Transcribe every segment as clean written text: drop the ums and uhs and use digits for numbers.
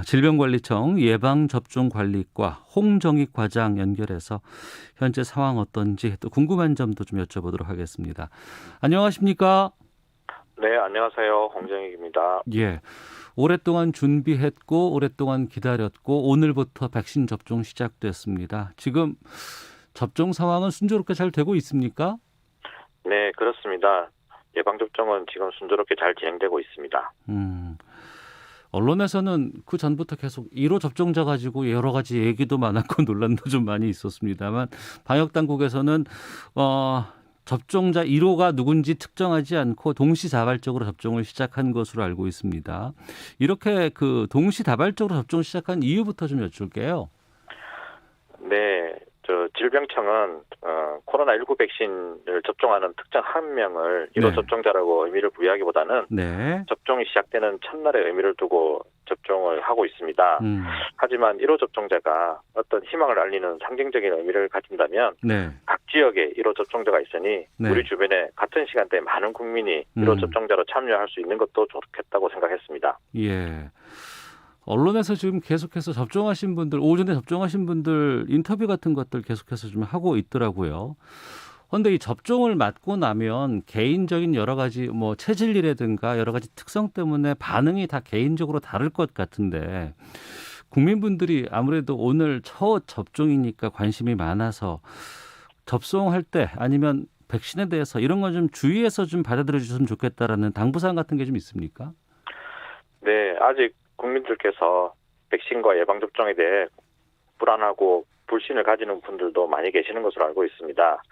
질병관리청 예방접종관리과 홍정익 과장 연결해서 현재 상황 어떤지 또 궁금한 점도 좀 여쭤보도록 하겠습니다. 안녕하십니까? 네, 안녕하세요. 홍정익입니다. 예, 오랫동안 준비했고 오랫동안 기다렸고 오늘부터 백신 접종 시작됐습니다. 지금 접종 상황은 순조롭게 잘 되고 있습니까? 네, 그렇습니다. 예방접종은 지금 순조롭게 잘 진행되고 있습니다. 언론에서는 그 전부터 계속 1호 접종자 가지고 여러 가지 얘기도 많았고 논란도 좀 많이 있었습니다만 방역 당국에서는 접종자 1호가 누군지 특정하지 않고 동시다발적으로 접종을 시작한 것으로 알고 있습니다. 이렇게 그 동시다발적으로 접종을 시작한 이유부터 좀 여쭐게요. 네, 질병청은 코로나19 백신을 접종하는 특정 한 명을 1호 네. 접종자라고 의미를 부여하기보다는 네. 접종이 시작되는 첫날의 의미를 두고 접종을 하고 있습니다. 하지만 1호 접종자가 어떤 희망을 알리는 상징적인 의미를 가진다면 네. 각 지역에 1호 접종자가 있으니 네. 우리 주변에 같은 시간대에 많은 국민이 1호 접종자로 참여할 수 있는 것도 좋겠다고 생각했습니다. 예. 언론에서 지금 계속해서 접종하신 분들, 오전에 접종하신 분들 인터뷰 같은 것들 계속해서 좀 하고 있더라고요. 그런데 이 접종을 맞고 나면 개인적인 여러 가지 뭐 체질이라든가 여러 가지 특성 때문에 반응이 다 개인적으로 다를 것 같은데 국민분들이 아무래도 오늘 첫 접종이니까 관심이 많아서 접종할 때 아니면 백신에 대해서 이런 건 좀 주의해서 좀 받아들여 주셨으면 좋겠다라는 당부사항 같은 게 좀 있습니까? 네, 아직 국민들께서 백신과 예방접종에 대해 불안하고 불신을 가지는 분들도 많이 계시는 것으로 알고 있습니다.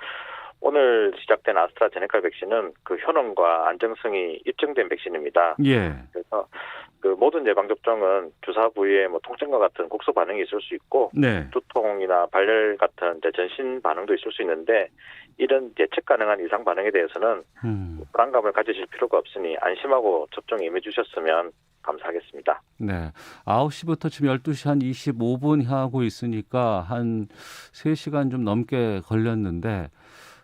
오늘 시작된 아스트라제네카 백신은 그 효능과 안정성이 입증된 백신입니다. 예. 그래서 그 모든 예방접종은 주사 부위에 뭐 통증과 같은 국소 반응이 있을 수 있고 네. 두통이나 발열 같은 전신 반응도 있을 수 있는데 이런 예측 가능한 이상 반응에 대해서는 불안감을 가지실 필요가 없으니 안심하고 접종에 임해 주셨으면 감사하겠습니다. 네. 9시부터 지금 12시 한 25분 하고 있으니까 한 3시간 좀 넘게 걸렸는데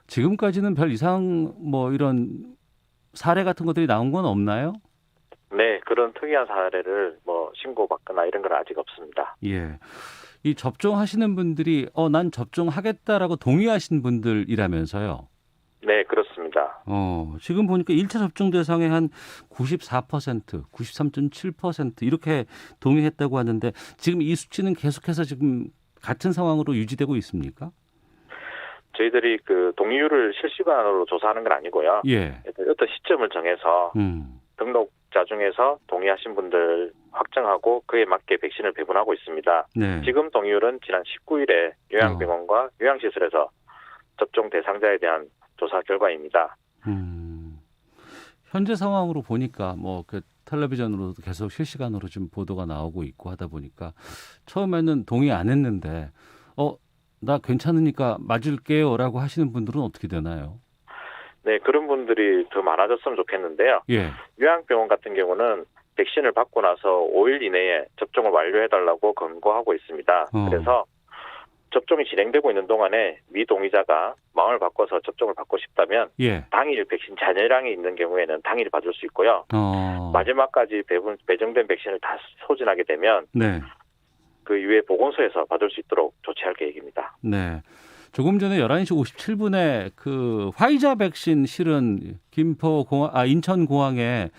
지금까지는 별 이상 뭐 이런 사례 같은 것들이 나온 건 없나요? 네, 그런 특이한 사례를 뭐 신고받거나 이런 건 아직 없습니다. 예. 이 접종하시는 분들이 난 접종하겠다라고 동의하신 분들이라면서요. 네, 그렇습니다. 지금 보니까 1차 접종 대상의 한 94%, 93.7% 이렇게 동의했다고 하는데 지금 이 수치는 계속해서 지금 같은 상황으로 유지되고 있습니까? 저희들이 그 동의율을 실시간으로 조사하는 건 아니고요. 예. 어떤 시점을 정해서 등록자 중에서 동의하신 분들 확정하고 그에 맞게 백신을 배분하고 있습니다. 네. 지금 동의율은 지난 19일에 요양병원과 요양시설에서 접종 대상자에 대한 조사 결과입니다. 현재 상황으로 보니까 뭐 그 텔레비전으로도 계속 실시간으로 지금 보도가 나오고 있고 하다 보니까 처음에는 동의 안 했는데 나 괜찮으니까 맞을게요라고 하시는 분들은 어떻게 되나요? 네, 그런 분들이 더 많아졌으면 좋겠는데요. 예. 요양병원 같은 경우는 백신을 받고 나서 5일 이내에 접종을 완료해달라고 권고하고 있습니다. 그래서 접종이 진행되고 있는 동안에 미동의자가 마음을 바꿔서 접종을 받고 싶다면 예. 당일 백신 잔여량이 있는 경우에는 당일 받을 수 있고요. 마지막까지 배정된 백신을 다 소진하게 되면 네. 그 이후에 보건소에서 받을 수 있도록 조치할 계획입니다. 네. 조금 전에 11시 57분에 그 화이자 백신 실은 인천공항에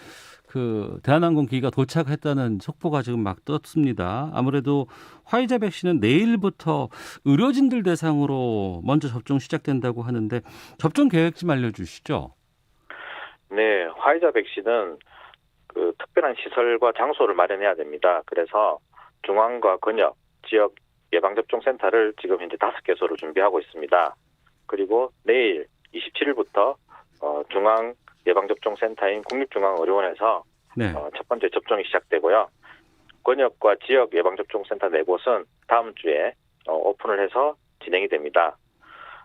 그 대한항공 기가 도착했다는 속보가 지금 막 떴습니다. 아무래도 화이자 백신은 내일부터 의료진들 대상으로 먼저 접종 시작된다고 하는데 접종 계획 좀 알려주시죠. 네, 화이자 백신은 그 특별한 시설과 장소를 마련해야 됩니다. 그래서 중앙과 근역, 지역 예방접종센터를 지금 현재 5개소로 준비하고 있습니다. 그리고 내일 27일부터 중앙 예방접종센터인 국립중앙의료원에서 네. 첫 번째 접종이 시작되고요. 근역과 지역 예방접종센터 4곳은 다음 주에 오픈을 해서 진행이 됩니다.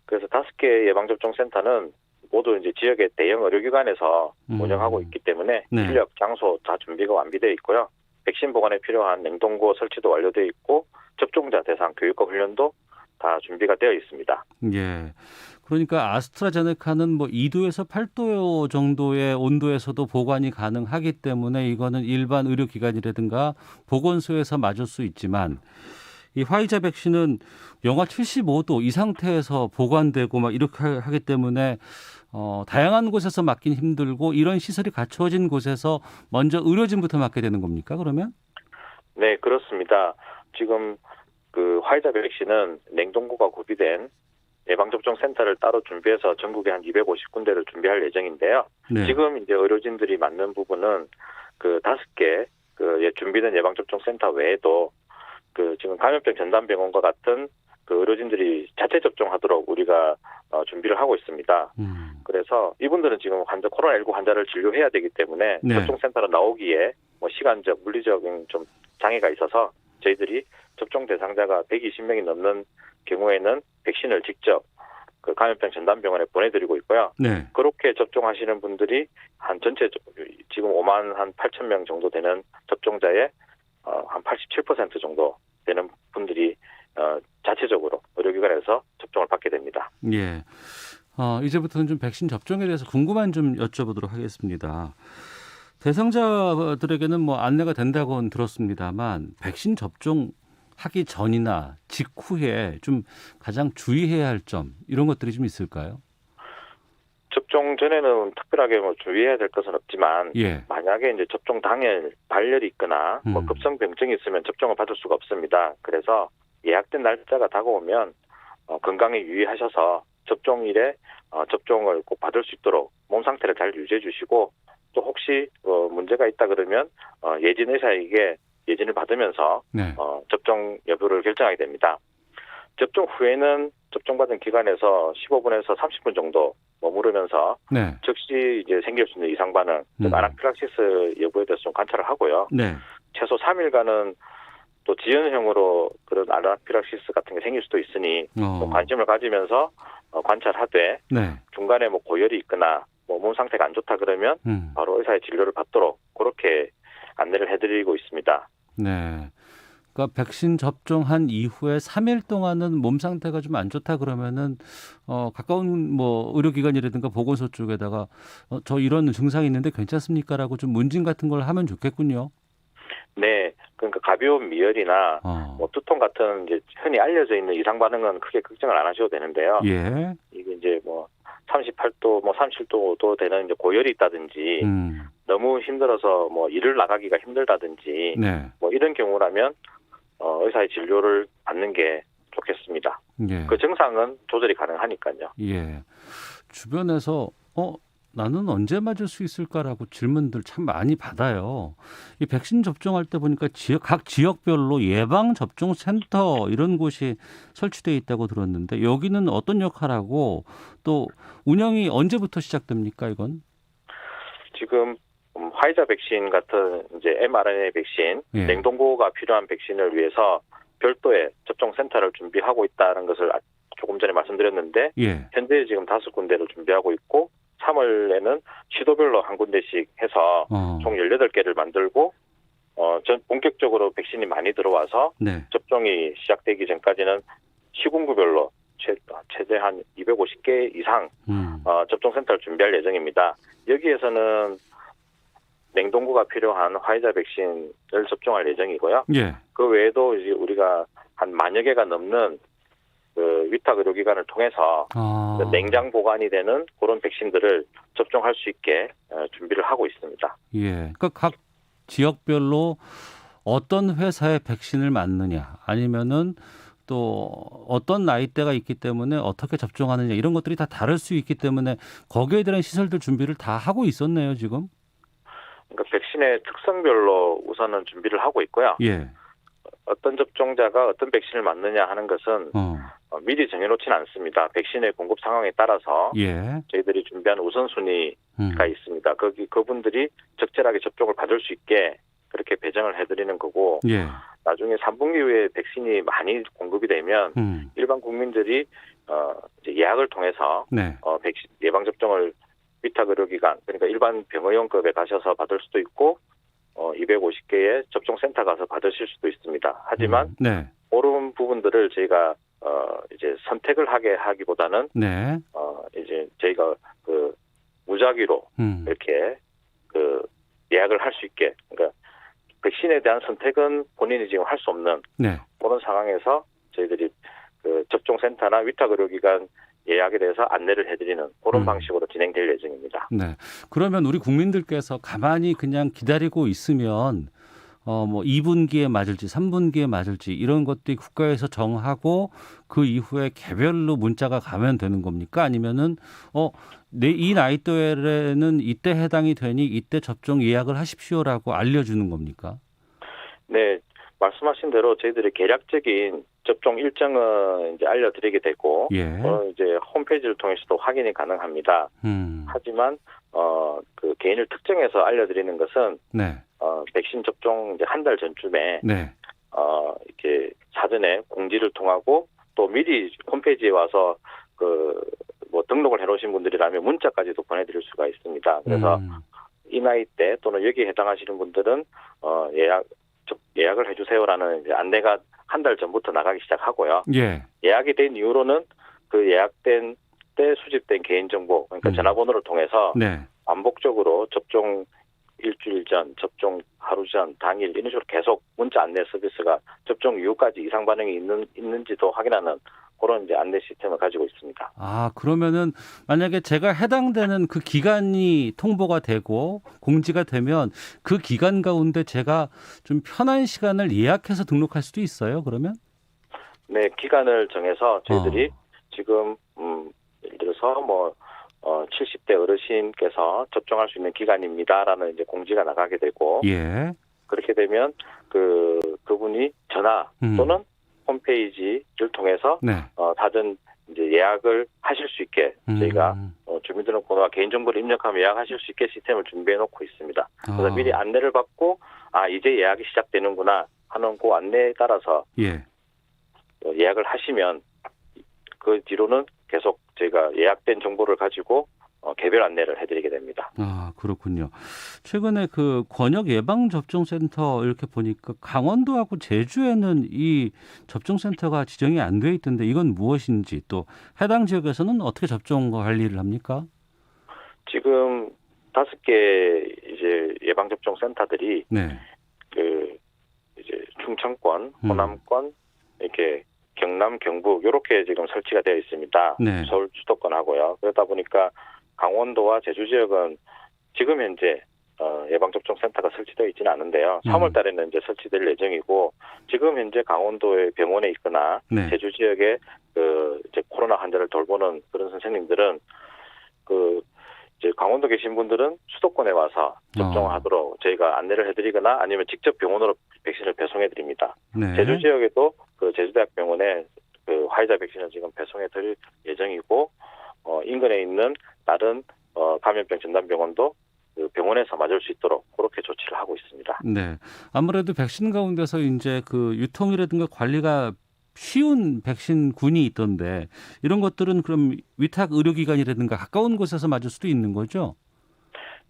그래서 5개 예방접종센터는 모두 이제 지역의 대형 의료기관에서 운영하고 있기 때문에 네. 인력, 장소 다 준비가 완비되어 있고요. 백신 보관에 필요한 냉동고 설치도 완료되어 있고 접종자 대상 교육과 훈련도 다 준비가 되어 있습니다. 예. 그러니까 아스트라제네카는 뭐 2도에서 8도 정도의 온도에서도 보관이 가능하기 때문에 이거는 일반 의료기관이라든가 보건소에서 맞을 수 있지만 이 화이자 백신은 영하 75도 이 상태에서 보관되고 막 이렇게 하기 때문에 다양한 곳에서 맞긴 힘들고 이런 시설이 갖춰진 곳에서 먼저 의료진부터 맞게 되는 겁니까? 그러면? 네, 그렇습니다. 지금 그 화이자 백신은 냉동고가 구비된 예방접종 센터를 따로 준비해서 전국에 한 250군데를 준비할 예정인데요. 네. 지금 이제 의료진들이 맞는 부분은 그 5개 준비된 예방접종 센터 외에도 그 지금 감염병 전담병원과 같은 그 의료진들이 자체 접종하도록 우리가 준비를 하고 있습니다. 그래서 이분들은 지금 코로나19 환자를 진료해야 되기 때문에 네. 접종센터로 나오기에 뭐 시간적, 물리적인 좀 장애가 있어서 저희들이 접종 대상자가 120명이 넘는 경우에는 백신을 직접 그 감염병 전담병원에 보내드리고 있고요. 네. 그렇게 접종하시는 분들이 한 전체 지금 5만 한 8천 명 정도 되는 접종자의 한 87% 정도 되는 분들이 자체적으로 의료기관에서 접종을 받게 됩니다. 예. 이제부터는 좀 백신 접종에 대해서 궁금한 좀 여쭤보도록 하겠습니다. 대상자들에게는 뭐 안내가 된다고는 들었습니다만 백신 접종하기 전이나 직후에 좀 가장 주의해야 할 점 이런 것들이 좀 있을까요? 접종 전에는 특별하게 뭐 주의해야 될 것은 없지만 예. 만약에 이제 접종 당일 발열이 있거나 뭐 급성 병증이 있으면 접종을 받을 수가 없습니다. 그래서 예약된 날짜가 다가오면 건강에 유의하셔서 접종일에 접종을 꼭 받을 수 있도록 몸 상태를 잘 유지해 주시고 또 혹시 문제가 있다 그러면 예진 의사에게 예진을 받으면서 네. 접종 여부를 결정하게 됩니다. 접종 후에는 접종받은 기관에서 15분에서 30분 정도 머무르면서 네. 즉시 이제 생길 수 있는 이상 반응, 즉 아나필락시스 여부에 대해서 좀 관찰을 하고요. 네. 최소 3일간은 또 지연형으로 그런 아나필락시스 같은 게 생길 수도 있으니 또 관심을 가지면서 관찰하되 네. 중간에 뭐 고열이 있거나 뭐 몸 상태가 안 좋다 그러면 바로 의사의 진료를 받도록 그렇게 안내를 해드리고 있습니다. 네. 그러니까 백신 접종한 이후에 3일 동안은 몸 상태가 좀 안 좋다 그러면은 가까운 뭐 의료기관이라든가 보건소 쪽에다가 저 이런 증상이 있는데 괜찮습니까라고 좀 문진 같은 걸 하면 좋겠군요. 네, 그러니까 가벼운 미열이나 뭐 두통 같은 이제 흔히 알려져 있는 이상 반응은 크게 걱정을 안 하셔도 되는데요. 예. 이게 이제 뭐 38도, 뭐 37도도 되는 이제 고열이 있다든지 너무 힘들어서 뭐 일을 나가기가 힘들다든지 네. 뭐 이런 경우라면 의사의 진료를 받는 게 좋겠습니다. 예. 그 증상은 조절이 가능하니까요. 예. 주변에서 나는 언제 맞을 수 있을까라고 질문들 참 많이 받아요. 이 백신 접종할 때 보니까 각 지역별로 예방 접종 센터 이런 곳이 설치되어 있다고 들었는데 여기는 어떤 역할하고 또 운영이 언제부터 시작됩니까, 이건? 지금 화이자 백신 같은 이제 mRNA 백신, 예. 냉동고가 필요한 백신을 위해서 별도의 접종 센터를 준비하고 있다는 것을 조금 전에 말씀드렸는데 예. 현재 지금 5군데를 준비하고 있고 3월에는 시도별로 한 군데씩 해서 총 18개를 만들고 본격적으로 백신이 많이 들어와서 네. 접종이 시작되기 전까지는 시군구별로 최대 한 250개 이상 접종센터를 준비할 예정입니다. 여기에서는 냉동고가 필요한 화이자 백신을 접종할 예정이고요. 예. 그 외에도 이제 우리가 한 10,000여 개가 넘는 그 위탁 의료기관을 통해서 냉장 보관이 되는 그런 백신들을 접종할 수 있게 준비를 하고 있습니다. 예. 그러니까 각 지역별로 어떤 회사의 백신을 맞느냐 아니면은 또 어떤 나이대가 있기 때문에 어떻게 접종하느냐 이런 것들이 다 다를 수 있기 때문에 거기에 대한 시설들 준비를 다 하고 있었네요, 지금. 그러니까 백신의 특성별로 우선은 준비를 하고 있고요. 예. 어떤 접종자가 어떤 백신을 맞느냐 하는 것은 미리 정해놓지는 않습니다. 백신의 공급 상황에 따라서 예. 저희들이 준비한 우선순위가 있습니다. 그분들이 적절하게 접종을 받을 수 있게 그렇게 배정을 해드리는 거고 예. 나중에 3분기 후에 백신이 많이 공급이 되면 일반 국민들이 이제 예약을 통해서 네. 백신 예방 접종을 위탁 의료기관 그러니까 일반 병의용급에 가셔서 받을 수도 있고 250개의 접종센터 가서 받으실 수도 있습니다. 하지만 네. 그런 부분들을 저희가 이제 선택을 하게 하기보다는 네. 이제 저희가 그 무작위로 이렇게 그 예약을 할 수 있게, 그러니까 백신에 대한 선택은 본인이 지금 할 수 없는 네. 그런 상황에서 저희들이 그 접종센터나 위탁의료기관 예약에 대해서 안내를 해드리는 그런 방식으로 진행될 예정입니다. 네. 그러면 우리 국민들께서 가만히 그냥 기다리고 있으면 뭐 2분기에 맞을지 3분기에 맞을지 이런 것들이 국가에서 정하고 그 이후에 개별로 문자가 가면 되는 겁니까? 아니면은 이 나이대에는 이때 해당이 되니 이때 접종 예약을 하십시오라고 알려주는 겁니까? 네, 말씀하신 대로 저희들이 개략적인 접종 일정은 이제 알려드리게 되고, 예. 이제 홈페이지를 통해서도 확인이 가능합니다. 하지만 그 개인을 특정해서 알려드리는 것은 네. 백신 접종 이제 한 달 전쯤에 네. 이렇게 사전에 공지를 통하고 또 미리 홈페이지에 와서 그 뭐 등록을 해놓으신 분들이라면 문자까지도 보내드릴 수가 있습니다. 그래서 이 나이 대 또는 여기에 해당하시는 분들은 예약을 해주세요라는 이제 안내가 한 달 전부터 나가기 시작하고요. 예. 예약이 된 이후로는 그 예약된 때 수집된 개인정보, 그러니까 전화번호를 통해서 네. 반복적으로 접종 일주일 전, 접종 하루 전, 당일 이런 식으로 계속 문자 안내 서비스가 접종 이후까지 이상 반응이 있는지도 확인하는 그런 이제 안내 시스템을 가지고 있습니다. 그러면은 만약에 제가 해당되는 그 기간이 통보가 되고 공지가 되면 그 기간 가운데 제가 좀 편한 시간을 예약해서 등록할 수도 있어요, 그러면? 네, 기간을 정해서 저희들이 지금 예를 들어서 70대 어르신께서 접종할 수 있는 기간입니다라는 이제 공지가 나가게 되고, 예. 그렇게 되면 그분이 전화 또는 홈페이지를 통해서 네. 사전 이제 예약을 하실 수 있게 저희가 주민등록번호와 개인정보를 입력하면 예약하실 수 있게 시스템을 준비해 놓고 있습니다. 그래서 미리 안내를 받고 이제 예약이 시작되는구나 하는 그 안내에 따라서 예. 예약을 하시면 그 뒤로는 계속 저희가 예약된 정보를 가지고 개별 안내를 해드리게 됩니다. 그렇군요. 최근에 그 권역 예방접종센터 이렇게 보니까 강원도하고 제주에는 이 접종센터가 지정이 안 돼 있던데 이건 무엇인지 또 해당 지역에서는 어떻게 접종 관리를 합니까? 지금 5개 이제 예방접종센터들이 네. 이제 충청권, 호남권, 이렇게 경남, 경북 이렇게 지금 설치가 되어 있습니다. 네. 서울 수도권하고요. 그러다 보니까 강원도와 제주 지역은 지금 현재 예방접종센터가 설치되어 있지는 않은데요. 3월 달에는 이제 설치될 예정이고, 지금 현재 강원도의 병원에 있거나 네. 제주 지역에 이제 코로나 환자를 돌보는 그런 선생님들은 이제 강원도 계신 분들은 수도권에 와서 접종하도록 저희가 안내를 해드리거나 아니면 직접 병원으로 백신을 배송해 드립니다. 네. 제주 지역에도 그 제주대학병원에 그 화이자 백신을 지금 배송해 드릴 예정이고, 인근에 있는 다른 감염병 진단병원도 그 병원에서 맞을 수 있도록 그렇게 조치를 하고 있습니다. 네. 아무래도 백신 가운데서 이제 그 유통이라든가 관리가 쉬운 백신군이 있던데 이런 것들은 그럼 위탁 의료기관이라든가 가까운 곳에서 맞을 수도 있는 거죠?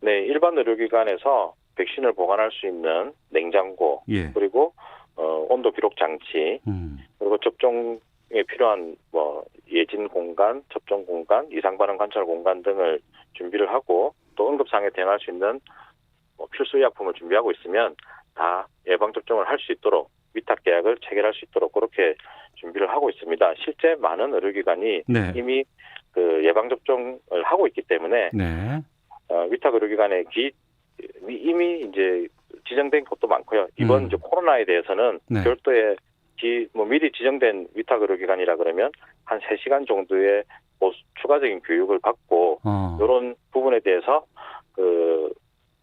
네, 일반 의료기관에서 백신을 보관할 수 있는 냉장고, 예. 그리고 온도 기록 장치, 그리고 접종에 필요한 예진 공간, 접종 공간, 이상 반응 관찰 공간 등을 준비를 하고, 또 응급상에 대응할 수 있는 필수 의약품을 준비하고 있으면 다 예방 접종을 할 수 있도록 위탁 계약을 체결할 수 있도록 그렇게 준비를 하고 있습니다. 실제 많은 의료기관이 네. 이미 그 예방 접종을 하고 있기 때문에 네. 위탁 의료기관에 이미 이제 지정된 곳도 많고요. 이번 이제 코로나에 대해서는 네. 별도의 미리 지정된 위탁 의료기관이라 그러면 한 3시간 정도의 추가적인 교육을 받고 이런 부분에 대해서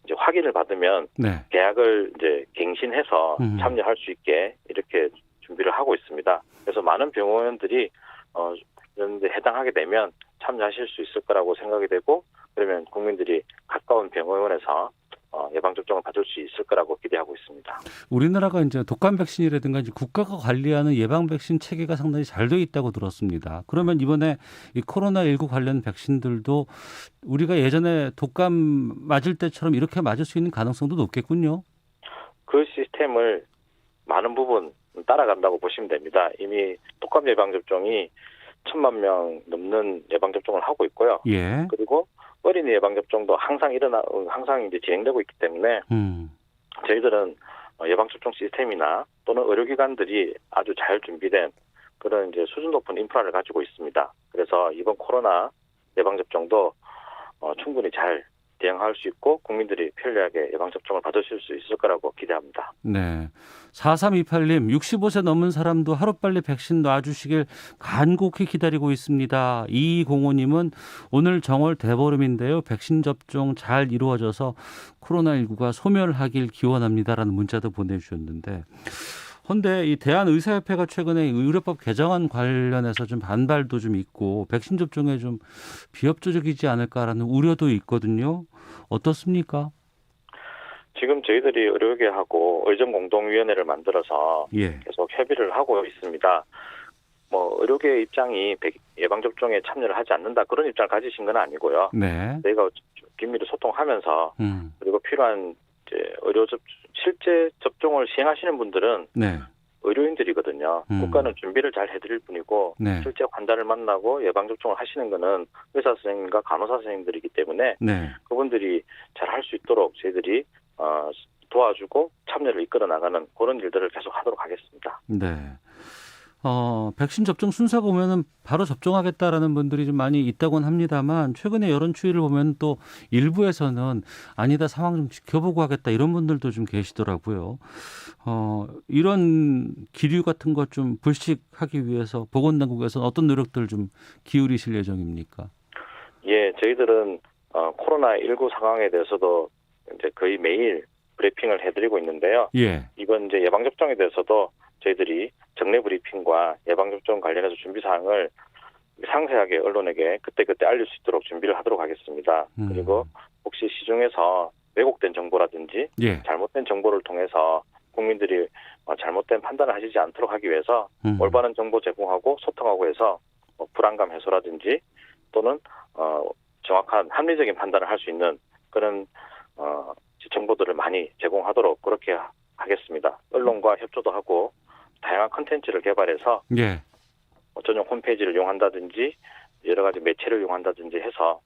이제 확인을 받으면 네. 계약을 이제 갱신해서 참여할 수 있게 이렇게 준비를 하고 있습니다. 그래서 많은 병원들이 이런 데 해당하게 되면 참여하실 수 있을 거라고 생각이 되고, 그러면 국민들이 가까운 병원에서 예방접종을 받을 수 있을 거라고 기대하고 있습니다. 우리나라가 이제 독감 백신이라든가 이제 국가가 관리하는 예방 백신 체계가 상당히 잘 되어 있다고 들었습니다. 그러면 이번에 이 코로나19 관련 백신들도 우리가 예전에 독감 맞을 때처럼 이렇게 맞을 수 있는 가능성도 높겠군요. 그 시스템을 많은 부분 따라간다고 보시면 됩니다. 이미 독감 예방접종이 1,000만 명 넘는 예방접종을 하고 있고요. 예. 그리고 어린이 예방접종도 항상 이제 진행되고 있기 때문에 저희들은 예방접종 시스템이나 또는 의료기관들이 아주 잘 준비된 그런 이제 수준 높은 인프라를 가지고 있습니다. 그래서 이번 코로나 예방접종도 충분히 잘 대응할 수 있고 국민들이 편리하게 예방접종을 받으실 수 있을 거라고 기대합니다. 네. 4328님, 65세 넘은 사람도 하루빨리 백신 놔주시길 간곡히 기다리고 있습니다. 2205님은 오늘 정월 대보름인데요. 백신 접종 잘 이루어져서 코로나19가 소멸하길 기원합니다라는 문자도 보내주셨는데, 헌데 이 대한의사협회가 최근에 의료법 개정안 관련해서 좀 반발도 좀 있고 백신 접종에 좀 비협조적이지 않을까라는 우려도 있거든요. 어떻습니까? 지금 저희들이 의료계하고 의정공동위원회를 만들어서 예. 계속 협의를 하고 있습니다. 의료계 입장이 예방접종에 참여를 하지 않는다 그런 입장을 가지신 건 아니고요. 네. 저희가 긴밀히 소통하면서 그리고 필요한 이제 실제 접종을 시행하시는 분들은 네. 의료인들이거든요. 국가는 준비를 잘 해드릴 뿐이고 네. 실제 환자를 만나고 예방접종을 하시는 거는 의사 선생님과 간호사 선생님들이기 때문에 네. 그분들이 잘 할 수 있도록 저희들이 도와주고 참여를 이끌어 나가는 그런 일들을 계속 하도록 하겠습니다. 네. 백신 접종 순서 보면은 바로 접종하겠다라는 분들이 좀 많이 있다고는 합니다만 최근에 여론 추이를 보면 또 일부에서는 아니다 상황 좀 지켜보고 하겠다 이런 분들도 좀 계시더라고요. 이런 기류 같은 것 좀 불식하기 위해서 보건당국에서는 어떤 노력들 좀 기울이실 예정입니까? 예, 저희들은 코로나19 상황에 대해서도 이제 거의 매일 브리핑을 해드리고 있는데요. 예. 이번 이제 예방접종에 대해서도 저희들이 정례 브리핑과 예방접종 관련해서 준비 사항을 상세하게 언론에게 그때그때 알릴 수 있도록 준비를 하도록 하겠습니다. 그리고 혹시 시중에서 왜곡된 정보라든지 예. 잘못된 정보를 통해서 국민들이 잘못된 판단을 하시지 않도록 하기 위해서 올바른 정보 제공하고 소통하고 해서 불안감 해소라든지 또는 정확한 합리적인 판단을 할 수 있는 그런 정보들을 많이 제공하도록 그렇게 하겠습니다. 언론과 협조도 하고 다양한 컨텐츠를 개발해서 예. 전용 홈페이지를 이용한다든지 여러 가지 매체를 이용한다든지 해서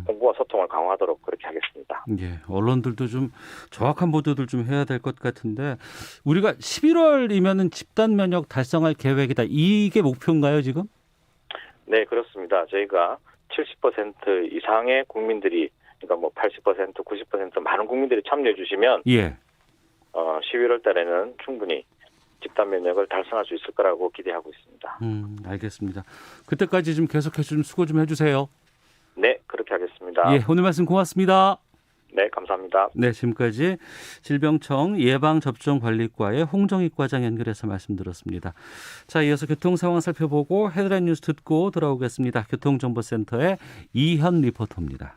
홍보와 소통을 강화하도록 그렇게 하겠습니다. 예, 언론들도 좀 정확한 보도들 좀 해야 될 것 같은데 우리가 11월이면은 집단 면역 달성할 계획이다. 이게 목표인가요, 지금? 네, 그렇습니다. 저희가 70% 이상의 국민들이 그러니까 80%, 90% 많은 국민들이 참여해 주시면 예. 11월 달에는 충분히 집단 면역을 달성할 수 있을 거라고 기대하고 있습니다. 알겠습니다. 그때까지 좀 계속해서 좀 수고 좀 해주세요. 네, 그렇게 하겠습니다. 예, 오늘 말씀 고맙습니다. 네, 감사합니다. 네, 지금까지 질병청 예방접종관리과의 홍정익 과장 연결해서 말씀드렸습니다. 자, 이어서 교통 상황 살펴보고 헤드라인 뉴스 듣고 돌아오겠습니다. 교통정보센터의 이현 리포터입니다.